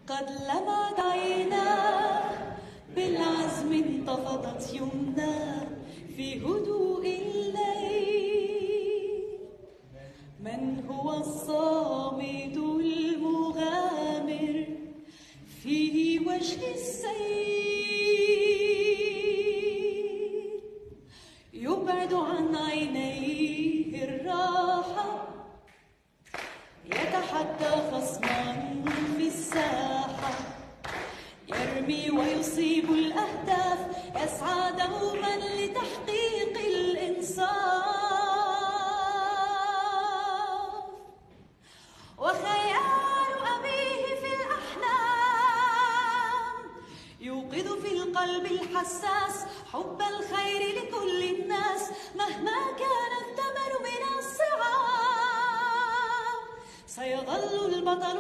قد لمعت عيناه بالعزم انتفضت يمناه في هدوء الليل. من هو الصامت المغامر في وجه السيل؟ يبعد عن عينيه الراحة، يتحدى خصما في الساحة، يرمي ويصيب الأهداف، يسعى دوما لتحقيق الإنصاف. وخيال أبيه في الأحلام يوقظ في القلب الحساس حب الخير لكل الناس مهما كان الثمن من الصعاب. سيظل البطل